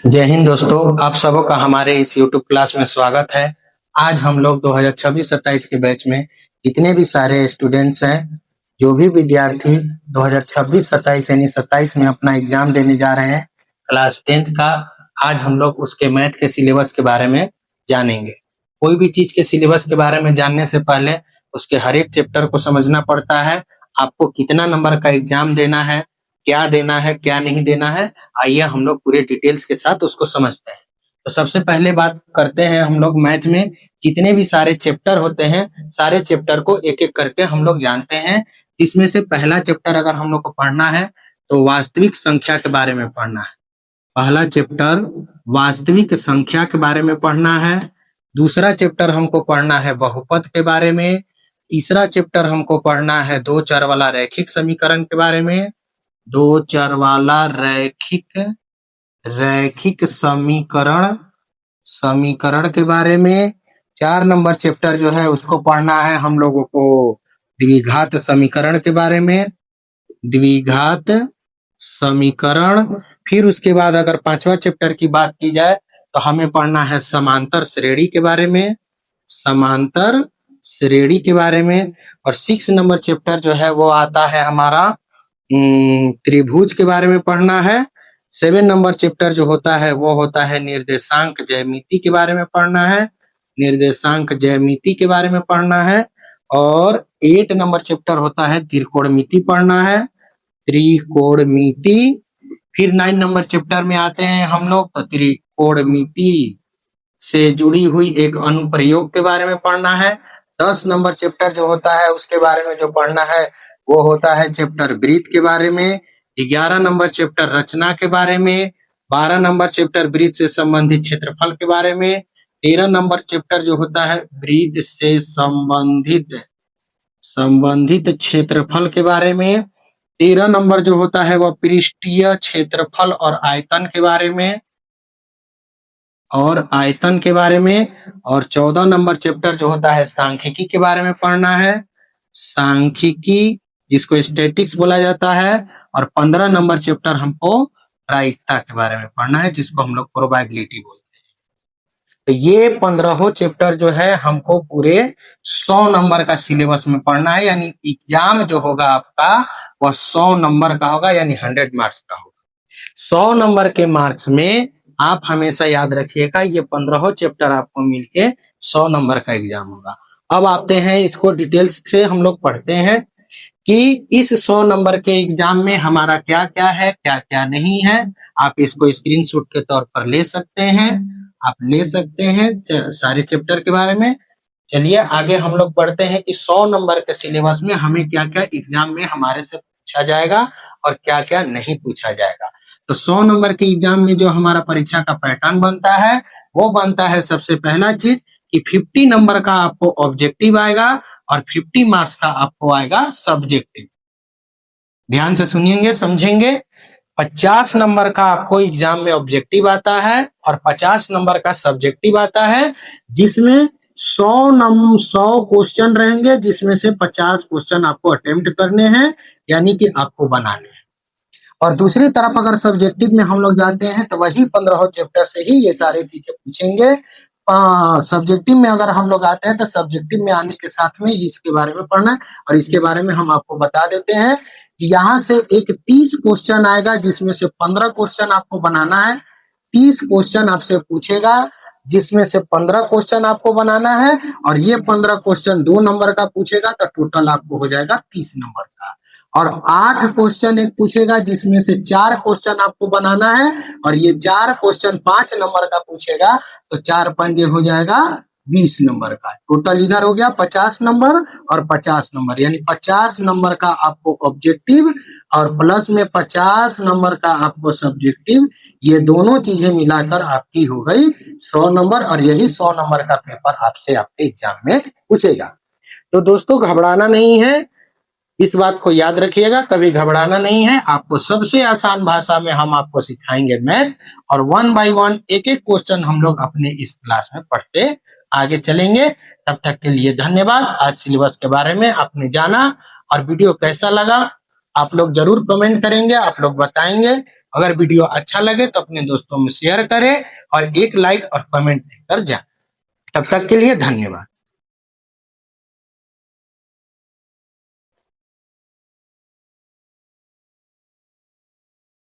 जय हिंद दोस्तों, आप सबों का हमारे इस YouTube क्लास में स्वागत है। आज हम लोग 2026-27 के बैच में जितने भी सारे स्टूडेंट्स हैं, जो भी विद्यार्थी 2026-27 यानी 27 में अपना एग्जाम देने जा रहे हैं क्लास 10th का, आज हम लोग उसके मैथ के सिलेबस के बारे में जानेंगे। कोई भी चीज के सिलेबस के बारे में जानने से पहले उसके हर एक चैप्टर को समझना पड़ता है। आपको कितना नंबर का एग्जाम देना है, क्या देना है, क्या नहीं देना है, आइए हम लोग पूरे डिटेल्स के साथ उसको समझते हैं। तो सबसे पहले बात करते हैं हम लोग मैथ में जितने भी सारे चैप्टर होते हैं, सारे चैप्टर को एक एक करके हम लोग जानते हैं। इसमें से पहला चैप्टर अगर हम लोग को पढ़ना है तो वास्तविक संख्या के बारे में पढ़ना है। पहला चैप्टर वास्तविक संख्या के बारे में पढ़ना है। दूसरा चैप्टर हमको पढ़ना है बहुपद के बारे में। तीसरा चैप्टर हमको पढ़ना है दो चर वाला रैखिक समीकरण के बारे में। दो चर वाला रैखिक समीकरण के बारे में। 4 नंबर चैप्टर जो है उसको पढ़ना है हम लोगों को द्विघात समीकरण के बारे में। द्विघात समीकरण। फिर उसके बाद अगर 5वां चैप्टर की बात की जाए तो हमें पढ़ना है समांतर श्रेणी के बारे में। समांतर श्रेणी के बारे में। और 6 नंबर चैप्टर जो है वो आता है हमारा त्रिभुज के बारे में पढ़ना है। 7 नंबर चैप्टर जो होता है वो होता है निर्देशांक ज्यामिति के बारे में पढ़ना है। निर्देशांक ज्यामिति के बारे में पढ़ना है। और 8 नंबर चैप्टर होता है त्रिकोणमिति पढ़ना है। त्रिकोणमिति। फिर 9 नंबर चैप्टर में आते हैं हम लोग तो त्रिकोणमिति से जुड़ी हुई एक अनुप्रयोग के बारे में पढ़ना है। 10 नंबर चैप्टर जो होता है उसके बारे में जो पढ़ना है वो होता है चैप्टर वृत्त के बारे में। 11 नंबर चैप्टर रचना के बारे में। 12 नंबर चैप्टर वृत्त से संबंधित क्षेत्रफल के बारे में। 13 नंबर चैप्टर जो होता है वृत्त से संबंधित क्षेत्रफल के बारे में। 13 नंबर जो होता है वह पृष्ठीय क्षेत्रफल और आयतन के बारे में। और 14 नंबर चैप्टर जो होता है सांख्यिकी के बारे में पढ़ना है। सांख्यिकी जिसको स्टैटिक्स बोला जाता है। और 15 नंबर चैप्टर हमको प्रायिकता के बारे में पढ़ना है जिसको हम लोग प्रोबेबिलिटी बोलते हैं। तो ये 15 चैप्टर जो है हमको पूरे 100 नंबर का सिलेबस में पढ़ना है, यानी एग्जाम जो होगा आपका वह 100 नंबर का होगा, यानी 100 मार्क्स का होगा। 100 नंबर के मार्क्स में आप हमेशा याद रखिएगा ये 15 चैप्टर आपको मिलके 100 नंबर का एग्जाम होगा। अब आते हैं इसको डिटेल्स से हम लोग पढ़ते हैं कि इस 100 नंबर के एग्जाम में हमारा क्या क्या है, क्या क्या नहीं है। आप इसको स्क्रीनशॉट के तौर पर ले सकते हैं। आप ले सकते हैं सारे चैप्टर के बारे में। चलिए आगे हम लोग बढ़ते हैं कि 100 नंबर के सिलेबस में हमें क्या क्या एग्जाम में हमारे से पूछा जाएगा और क्या क्या नहीं पूछा जाएगा। तो 100 नंबर के एग्जाम में जो हमारा परीक्षा का पैटर्न बनता है वो बनता है सबसे पहला चीज कि 50 नंबर का आपको ऑब्जेक्टिव आएगा और 50 मार्क्स का आपको आएगा सब्जेक्टिव। ध्यान से सुनिएंगे, समझेंगे। 50 नंबर का आपको एग्जाम में ऑब्जेक्टिव आता है और 50 नंबर का सब्जेक्टिव आता है, जिसमें 100 क्वेश्चन रहेंगे, जिसमें से 50 क्वेश्चन आपको अटेम्प्ट करने हैं, यानी कि आपको बनाने हैं। और दूसरी तरफ अगर सब्जेक्टिव में हम लोग जाते हैं तो वही 15 चैप्टर से ही ये सारी चीजें पूछेंगे। सब्जेक्टिव में अगर हम लोग आते हैं तो सब्जेक्टिव में आने के साथ में इसके बारे में पढ़ना है। और इसके बारे में हम आपको बता देते हैं कि यहाँ से एक 30 क्वेश्चन आएगा, जिसमें से 15 क्वेश्चन आपको बनाना है। 30 क्वेश्चन आपसे पूछेगा, जिसमें से 15 क्वेश्चन आपको बनाना है। और ये 15 क्वेश्चन 2 नंबर का पूछेगा तो टोटल आपको हो जाएगा 30 नंबर का। और 8 क्वेश्चन एक पूछेगा, जिसमें से 4 क्वेश्चन आपको बनाना है। और ये 4 क्वेश्चन 5 नंबर का पूछेगा तो 4 पंजे हो जाएगा 20 नंबर का। टोटल इधर हो गया 50 नंबर और 50 नंबर, यानी 50 नंबर का आपको ऑब्जेक्टिव और प्लस में 50 नंबर का आपको सब्जेक्टिव। ये दोनों चीजें मिलाकर आपकी हो गई 100 नंबर। और यही 100 नंबर का पेपर आपसे आपके एग्जाम में पूछेगा। तो दोस्तों घबराना नहीं है, इस बात को याद रखिएगा, कभी घबराना नहीं है। आपको सबसे आसान भाषा में हम आपको सिखाएंगे मैथ, और 1 बाय 1 एक एक क्वेश्चन हम लोग अपने इस क्लास में पढ़ते आगे चलेंगे। तब तक के लिए धन्यवाद। आज सिलेबस के बारे में आपने जाना, और वीडियो कैसा लगा आप लोग जरूर कमेंट करेंगे, आप लोग बताएंगे। अगर वीडियो अच्छा लगे तो अपने दोस्तों में शेयर करें और एक लाइक और कमेंट कर जाए। तब तक के लिए धन्यवाद।